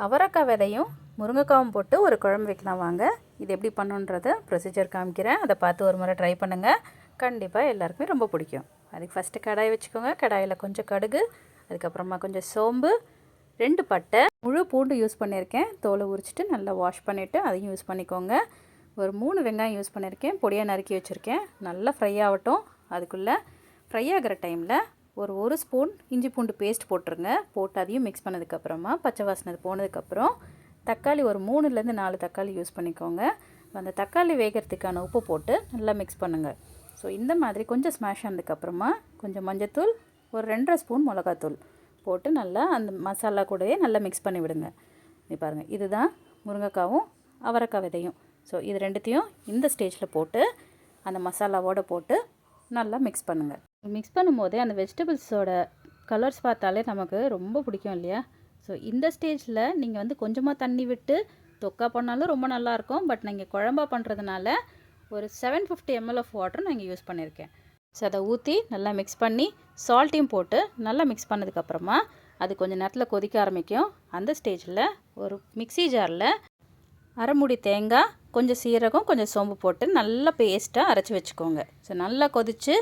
அவரைக்காய் விதையும் முருங்கைக்காவும் போட்டு ஒரு குழம்பு வைக்கலாம் வாங்க. இது எப்படி பண்ணுன்றதை ப்ரொசீஜர் காமிக்கிறேன். அதை பார்த்து ஒரு முறை ட்ரை பண்ணுங்கள். கண்டிப்பாக எல்லாருக்குமே ரொம்ப பிடிக்கும். அதுக்கு ஃபஸ்ட்டு கடாய் வச்சுக்கோங்க. கடாயில் கொஞ்சம் கடுகு, அதுக்கப்புறமா கொஞ்சம் சோம்பு, 2 பட்டை, முழு பூண்டு யூஸ் பண்ணியிருக்கேன். தோலை உரிச்சிட்டு நல்லா வாஷ் பண்ணிவிட்டு அதையும் யூஸ் பண்ணிக்கோங்க. ஒரு 3 வெங்காயம் யூஸ் பண்ணியிருக்கேன். பொடியாக நறுக்கி வச்சுருக்கேன். நல்லா ஃப்ரை ஆகட்டும். அதுக்குள்ளே ஃப்ரை ஆகிற டைமில் ஒரு ஸ்பூன் இஞ்சி பூண்டு பேஸ்ட் போட்டுருங்க. போட்டு அதையும் மிக்ஸ் பண்ணதுக்கப்புறமா பச்சை வாசனை போனதுக்கப்புறம் தக்காளி ஒரு 3லேருந்து 4 தக்காளி யூஸ் பண்ணிக்கோங்க. அந்த தக்காளி வேகிறதுக்கான உப்பு போட்டு நல்லா மிக்ஸ் பண்ணுங்கள். ஸோ இந்த மாதிரி கொஞ்சம் ஸ்மாஷ் ஆனதுக்கப்புறமா கொஞ்சம் மஞ்சத்தூள், ஒரு 2.5 ஸ்பூன் மிளகாத்தூள் போட்டு நல்லா அந்த மசாலா கூடவே நல்லா மிக்ஸ் பண்ணி விடுங்க. இது பாருங்கள், இதுதான் முருங்கைக்காவும் அவரைக்காய் விதையும். ஸோ இது ரெண்டுத்தையும் இந்த ஸ்டேஜில் போட்டு அந்த மசாலாவோடு போட்டு நல்லா மிக்ஸ் பண்ணுங்கள். மிக்ஸ் பண்ணும்போதே அந்த வெஜிடபிள்ஸோட கலர்ஸ் பார்த்தாலே நமக்கு ரொம்ப பிடிக்கும் இல்லையா? ஸோ இந்த ஸ்டேஜில் நீங்கள் கொஞ்சமாக தண்ணி விட்டு தொக்கா பண்ணாலும் ரொம்ப நல்லாயிருக்கும். பட் நீங்கள் குழம்பா பண்ணுறதுனால ஒரு 750 ml ஆஃப் வாட்டர் நான் இங்கே யூஸ் பண்ணியிருக்கேன். ஸோ அதை ஊற்றி நல்லா மிக்ஸ் பண்ணி சால்ட்டையும் போட்டு நல்லா மிக்ஸ் பண்ணதுக்கப்புறமா அது கொஞ்சம் நேரத்தில் கொதிக்க ஆரம்பிக்கும். அந்த ஸ்டேஜில் ஒரு மிக்ஸி ஜாரில் அரைமுடி தேங்காய், கொஞ்சம் சீரகம், கொஞ்சம் சோம்பு போட்டு நல்லா பேஸ்ட்டாக அரைச்சி வச்சுக்கோங்க. ஸோ நல்லா கொதித்து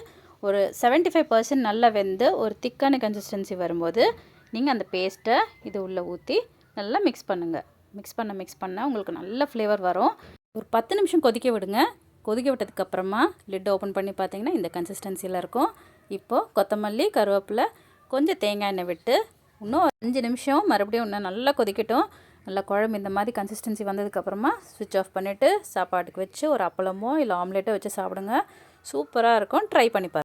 ஒரு 75% நல்லா வெந்து ஒரு திக்கான கன்சிஸ்டன்சி வரும்போது நீங்கள் அந்த பேஸ்ட்டை இது உள்ளே ஊற்றி நல்லா மிக்ஸ் பண்ணுங்கள். மிக்ஸ் பண்ண உங்களுக்கு நல்ல ஃப்ளேவர் வரும். ஒரு 10 நிமிஷம் கொதிக்க விடுங்க. கொதிக்க விட்டதுக்கப்புறமா லிட் ஓப்பன் பண்ணி பார்த்தீங்கன்னா இந்த கன்சிஸ்டன்சியில் இருக்கும். இப்போது கொத்தமல்லி, கருவேப்பிலை, கொஞ்சம் தேங்காய் எண்ணெய் விட்டு இன்னும் 5 நிமிஷம் மறுபடியும் இன்னும் நல்லா கொதிக்கட்டும். நல்லா குழம்பு இந்த மாதிரி கன்சிஸ்டன்சி வந்ததுக்கப்புறமா ஸ்விட்ச் ஆஃப் பண்ணிவிட்டு சாப்பாட்டுக்கு வச்சு ஒரு அப்பளமோ இல்லை ஆம்லேட்டோ வச்சு சாப்பிடுங்க. சூப்பராக இருக்கும். ட்ரை பண்ணி பாருங்கள்.